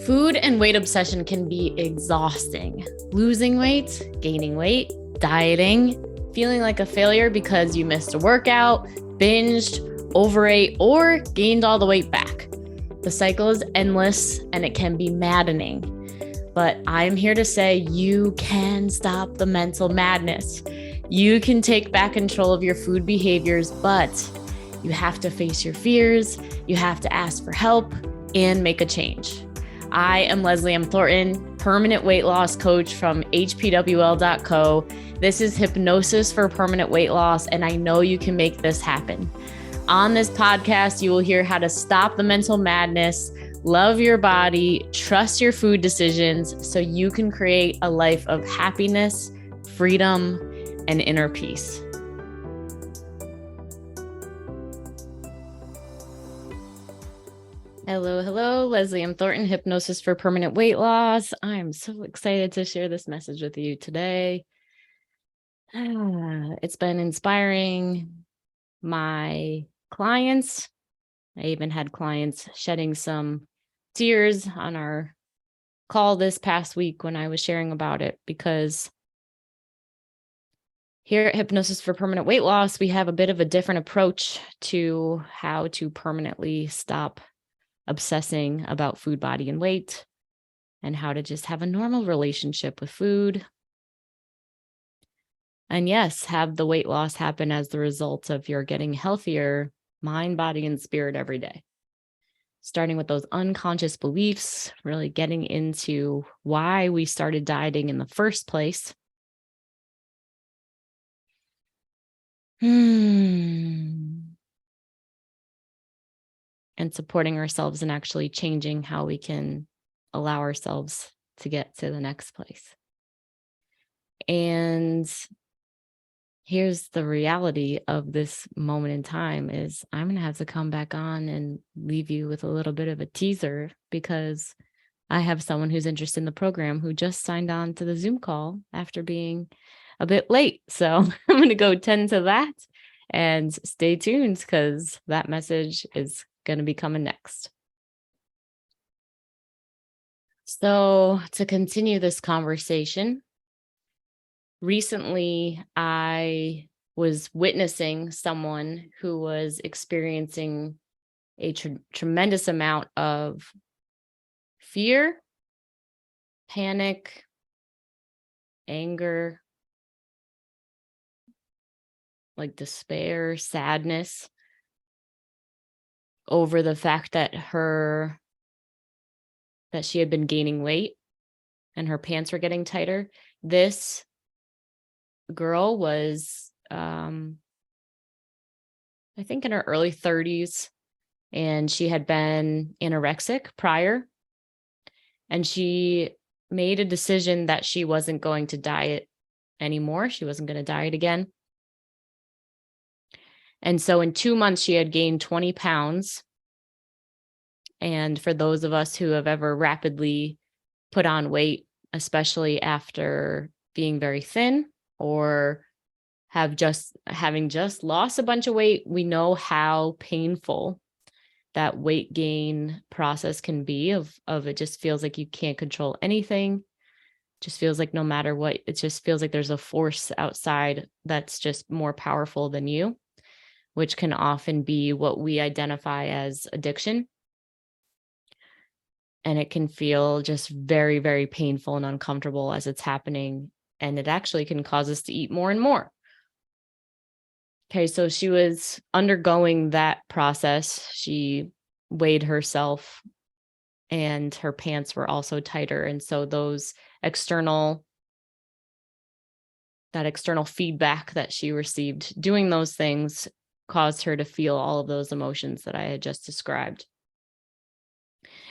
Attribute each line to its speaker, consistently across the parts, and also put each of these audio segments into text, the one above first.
Speaker 1: Food and weight obsession can be exhausting. Losing weight, gaining weight, dieting, feeling like a failure because you missed a workout, binged, overate, or gained all the weight back. The cycle is endless and it can be maddening. But I'm here to say you can stop the mental madness. You can take back control of your food behaviors, but you have to face your fears, you have to ask for help, and make a change. I am Leslie M. Thornton, permanent weight loss coach from hpwl.co. This is Hypnosis for Permanent Weight Loss, and I know you can make this happen. On this podcast, you will hear how to stop the mental madness, love your body, trust your food decisions so you can create a life of happiness, freedom, and inner peace. Hello, Leslie M. Thornton, Hypnosis for Permanent Weight Loss. I'm so excited to share this message with you today. It's been inspiring my clients. I even had clients shedding some tears on our call this past week when I was sharing about it, because here at Hypnosis for Permanent Weight Loss, we have a bit of a different approach to how to permanently stop obsessing about food, body, and weight, and how to just have a normal relationship with food. And yes, have the weight loss happen as the result of your getting healthier mind, body, and spirit every day. Starting with those unconscious beliefs, really getting into why we started dieting in the first place. And supporting ourselves and actually changing how we can allow ourselves to get to the next place. And here's the reality of this moment in time is I'm going to have to come back on and leave you with a little bit of a teaser, because I have someone who's interested in the program who just signed on to the Zoom call after being a bit late. So I'm going to go tend to that and stay tuned, because that message is going to be coming next. So to continue this conversation, recently I was witnessing someone who was experiencing a tremendous amount of fear, panic, anger, like despair, sadness over the fact that she had been gaining weight and her pants were getting tighter. This girl was, I think in her early 30s, and she had been anorexic prior. And she made a decision that she wasn't going to diet anymore. She wasn't going to diet again. And so in 2 months, she had gained 20 pounds. And for those of us who have ever rapidly put on weight, especially after being very thin or having just lost a bunch of weight, we know how painful that weight gain process can be of it just feels like you can't control anything. Just feels like no matter what, it just feels like there's a force outside that's just more powerful than you, which can often be what we identify as addiction. And it can feel just very, very painful and uncomfortable as it's happening. And it actually can cause us to eat more and more. Okay, so she was undergoing that process. She weighed herself and her pants were also tighter. And so that external feedback that she received doing those things caused her to feel all of those emotions that I had just described.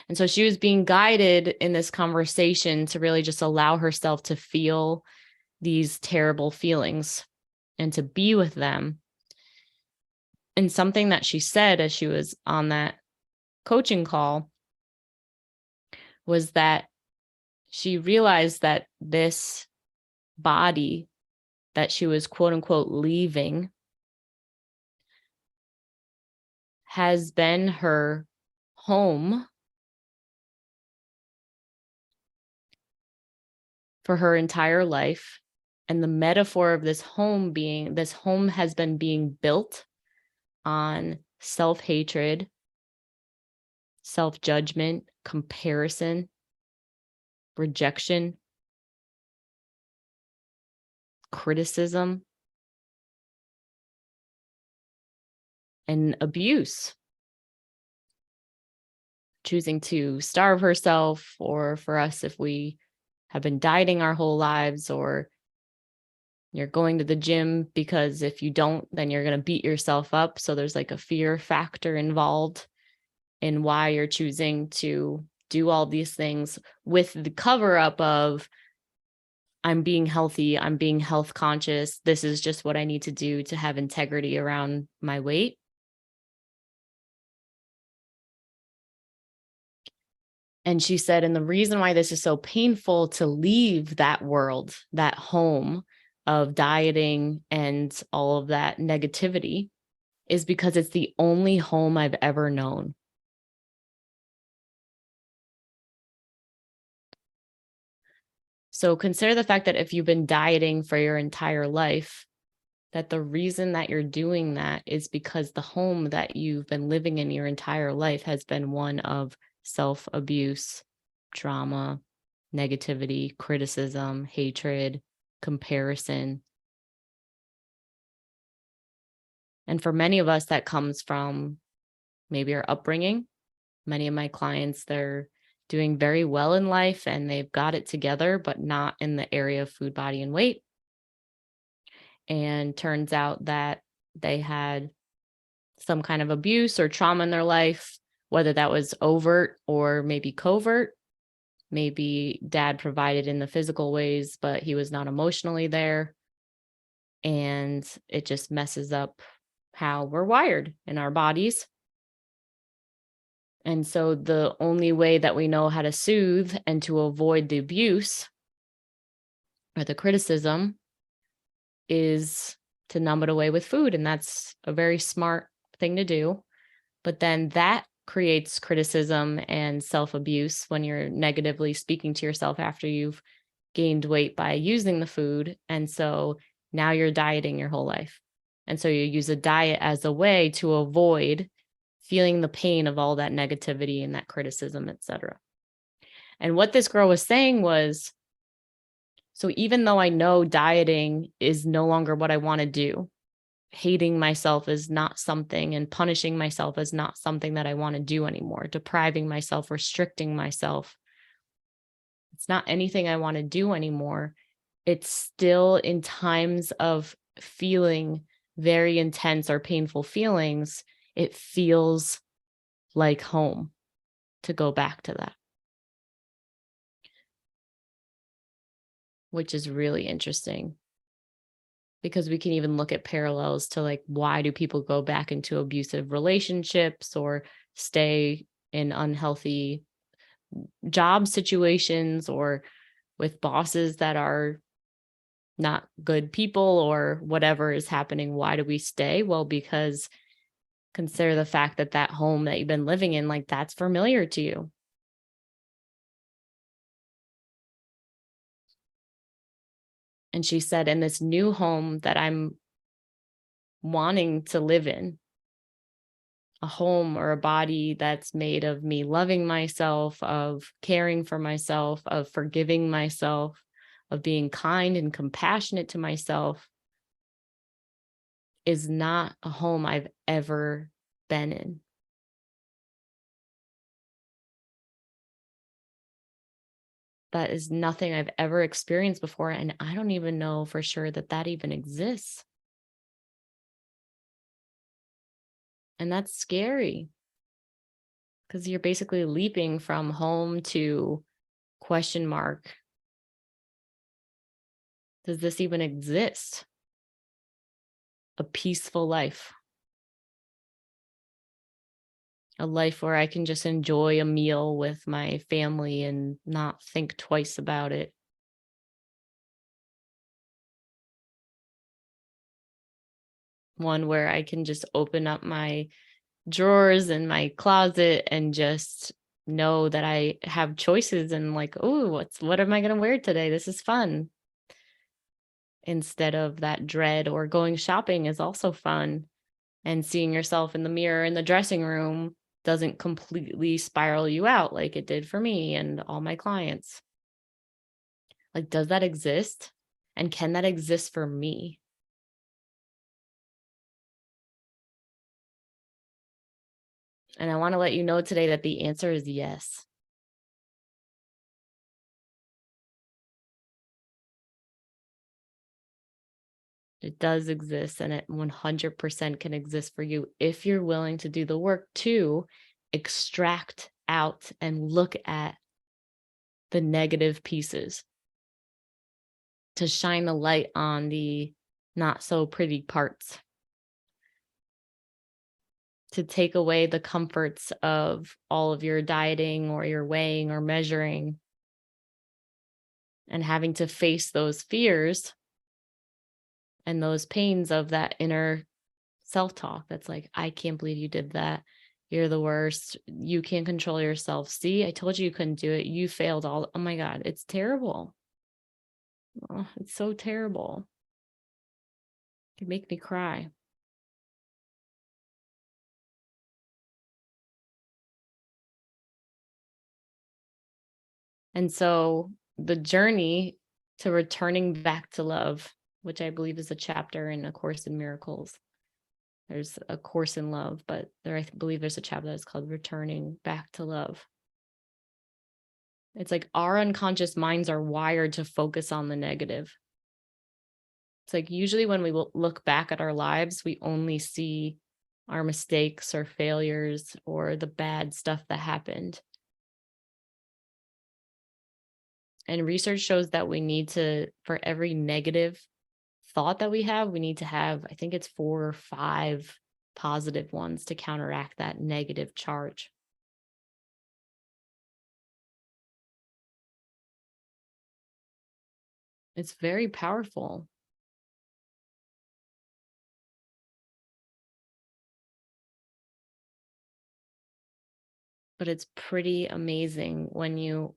Speaker 1: And so she was being guided in this conversation to really just allow herself to feel these terrible feelings and to be with them. And something that she said as she was on that coaching call was that she realized that this body that she was quote unquote leaving has been her home for her entire life. And the metaphor of this home has been being built on self-hatred, self-judgment, comparison, rejection, criticism, and abuse. Choosing to starve herself, or for us, if we have been dieting our whole lives, or you're going to the gym because if you don't, then you're going to beat yourself up. So there's like a fear factor involved in why you're choosing to do all these things with the cover up of, I'm being healthy, I'm being health conscious. This is just what I need to do to have integrity around my weight. And she said, and the reason why this is so painful to leave that world, that home of dieting and all of that negativity, is because it's the only home I've ever known. So consider the fact that if you've been dieting for your entire life, that the reason that you're doing that is because the home that you've been living in your entire life has been one of self-abuse, trauma, negativity, criticism, hatred, comparison. And for many of us, that comes from maybe our upbringing. Many of my clients, they're doing very well in life and they've got it together, but not in the area of food, body, and weight. And turns out that they had some kind of abuse or trauma in their life, whether that was overt or maybe covert. Maybe dad provided in the physical ways, but he was not emotionally there. And it just messes up how we're wired in our bodies. And so the only way that we know how to soothe and to avoid the abuse or the criticism is to numb it away with food. And that's a very smart thing to do. But then that creates criticism and self-abuse when you're negatively speaking to yourself after you've gained weight by using the food. And so now you're dieting your whole life. And so you use a diet as a way to avoid feeling the pain of all that negativity and that criticism, etc. And what this girl was saying was, so even though I know dieting is no longer what I want to do, hating myself is not something, and punishing myself is not something that I want to do anymore, depriving myself, restricting myself, it's not anything I want to do anymore. It's still, in times of feeling very intense or painful feelings, it feels like home to go back to that, which is really interesting, because we can even look at parallels to like, why do people go back into abusive relationships or stay in unhealthy job situations or with bosses that are not good people or whatever is happening. Why do we stay? Well, because consider the fact that that home that you've been living in, like, that's familiar to you. And she said, in this new home that I'm wanting to live in, a home or a body that's made of me loving myself, of caring for myself, of forgiving myself, of being kind and compassionate to myself, is not a home I've ever been in. That is nothing I've ever experienced before. And I don't even know for sure that that even exists. And that's scary, because you're basically leaping from home to question mark. Does this even exist? A peaceful life. A life where I can just enjoy a meal with my family and not think twice about it. One where I can just open up my drawers in my closet and just know that I have choices and like, oh, what am I going to wear today? This is fun. Instead of that dread. Or going shopping is also fun. And seeing yourself in the mirror in the dressing room doesn't completely spiral you out like it did for me and all my clients. Like, does that exist? And can that exist for me? And I want to let you know today that the answer is yes. It does exist, and it 100% can exist for you if you're willing to do the work to extract out and look at the negative pieces, to shine a light on the not so pretty parts, to take away the comforts of all of your dieting or your weighing or measuring and having to face those fears and those pains of that inner self-talk that's like, I can't believe you did that. You're the worst. You can't control yourself. See, I told you you couldn't do it. You failed all. Oh my God, it's terrible. Oh, it's so terrible. It make me cry. And so the journey to returning back to love, which I believe is a chapter in A Course in Miracles. There's a course in love, but I believe there's a chapter that's called Returning Back to Love. It's like our unconscious minds are wired to focus on the negative. It's like usually when we look back at our lives, we only see our mistakes or failures or the bad stuff that happened. And research shows that we need to, for every negative thought that we have, we need to have, I think it's 4 or 5 positive ones to counteract that negative charge. It's very powerful. But it's pretty amazing when you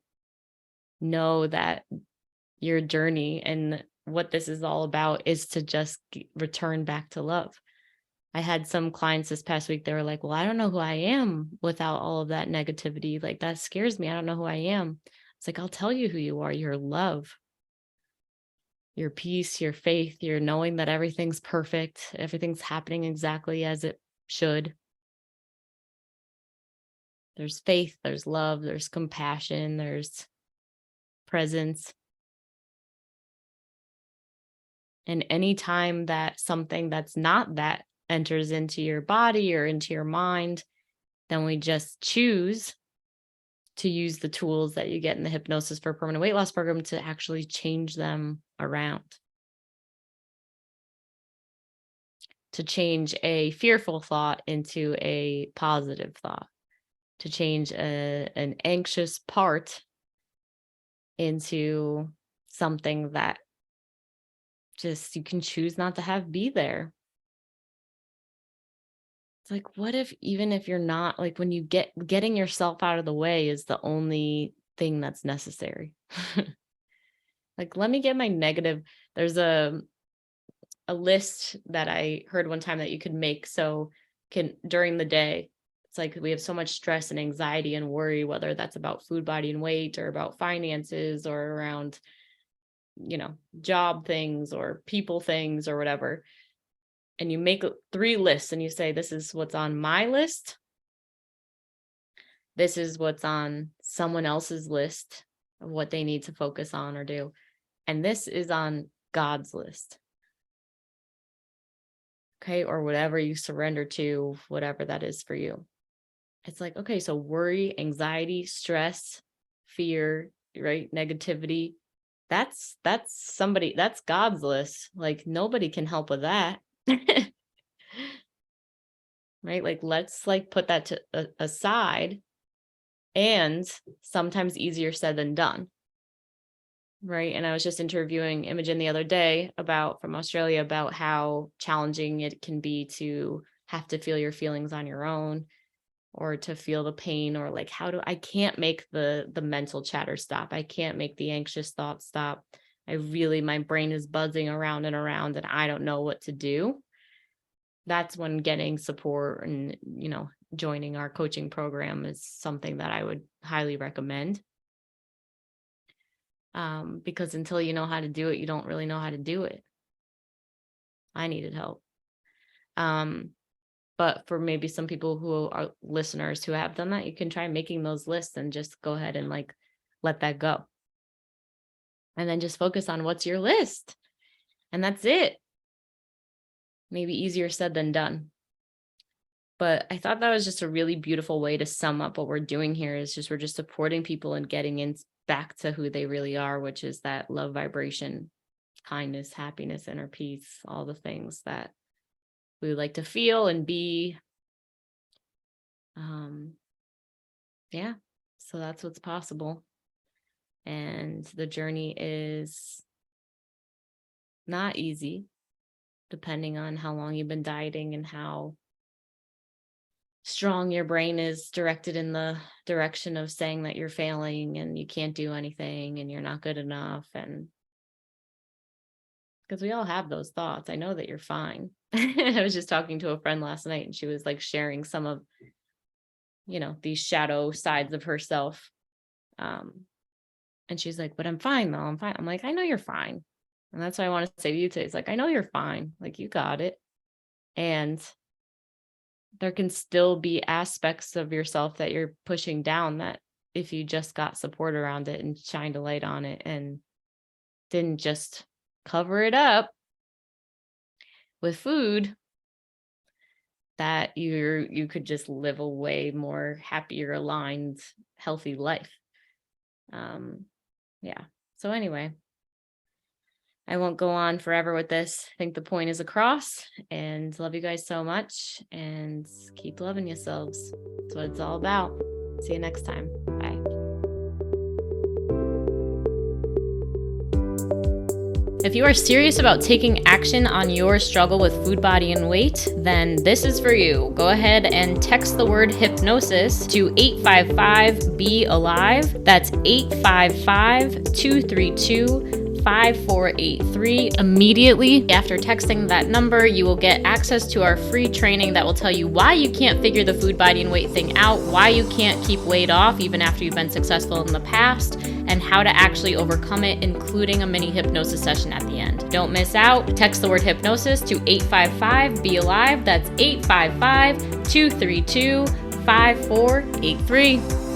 Speaker 1: know that your journey and what this is all about is to just return back to love. I had some clients this past week, they were like, well, I don't know who I am without all of that negativity. Like, that scares me. I don't know who I am. It's like, I'll tell you who you are. Your love, your peace, your faith, your knowing that everything's perfect. Everything's happening exactly as it should. There's faith, there's love, there's compassion, there's presence. And anytime that something that's not that enters into your body or into your mind, then we just choose to use the tools that you get in the Hypnosis for Permanent Weight Loss program to actually change them around. To change a fearful thought into a positive thought. To change an anxious part into something that just you can choose not to have be there. It's like, what if, even if you're not, like, when you getting yourself out of the way is the only thing that's necessary. Like, let me get my negative. There's a list that I heard one time that you could make. So during the day, it's like we have so much stress and anxiety and worry, whether that's about food, body, and weight, or about finances, or around, job things or people things or whatever. And you make 3 lists and you say, this is what's on my list. This is what's on someone else's list of what they need to focus on or do. And this is on God's list. Okay. Or whatever you surrender to, whatever that is for you. It's like, okay, so worry, anxiety, stress, fear, right? Negativity. That's God's list. Like, nobody can help with that. Right? Like, let's put that to aside, and sometimes easier said than done. Right. And I was just interviewing Imogen the other day from Australia about how challenging it can be to have to feel your feelings on your own. or to feel the pain, or like, I can't make the mental chatter stop. I can't make the anxious thoughts stop. My brain is buzzing around and around and I don't know what to do. That's when getting support and, joining our coaching program is something that I would highly recommend. Because until you know how to do it, you don't really know how to do it. I needed help. But for maybe some people who are listeners who have done that, you can try making those lists and just go ahead and like let that go. And then just focus on what's your list. And that's it. Maybe easier said than done. But I thought that was just a really beautiful way to sum up what we're doing here, is just we're just supporting people and getting in back to who they really are, which is that love vibration, kindness, happiness, inner peace, all the things that we would like to feel and be. Yeah, so that's what's possible. And the journey is not easy, depending on how long you've been dieting and how strong your brain is directed in the direction of saying that you're failing and you can't do anything and you're not good enough. And because we all have those thoughts. I know that you're fine. I was just talking to a friend last night and she was like sharing some of, these shadow sides of herself. And she's like, but I'm fine though. I'm fine. I'm like, I know you're fine. And that's what I want to say to you today. It's like, I know you're fine. Like, you got it. And there can still be aspects of yourself that you're pushing down that if you just got support around it and shined a light on it and didn't just cover it up with food, that you could just live a way more happier, aligned, healthy life. Yeah. So anyway, I won't go on forever with this. I think the point is across, and love you guys so much, and keep loving yourselves. That's what it's all about. See you next time. Bye. If you are serious about taking action on your struggle with food, body, and weight, then this is for you. Go ahead and text the word hypnosis to 855-BE-ALIVE. That's 855-232-5483. Immediately after texting that number, you will get access to our free training that will tell you why you can't figure the food, body, and weight thing out, why you can't keep weight off even after you've been successful in the past, and how to actually overcome it, including a mini hypnosis session at the end. Don't miss out. Text the word hypnosis to 855-BE-ALIVE. That's 855-232-5483.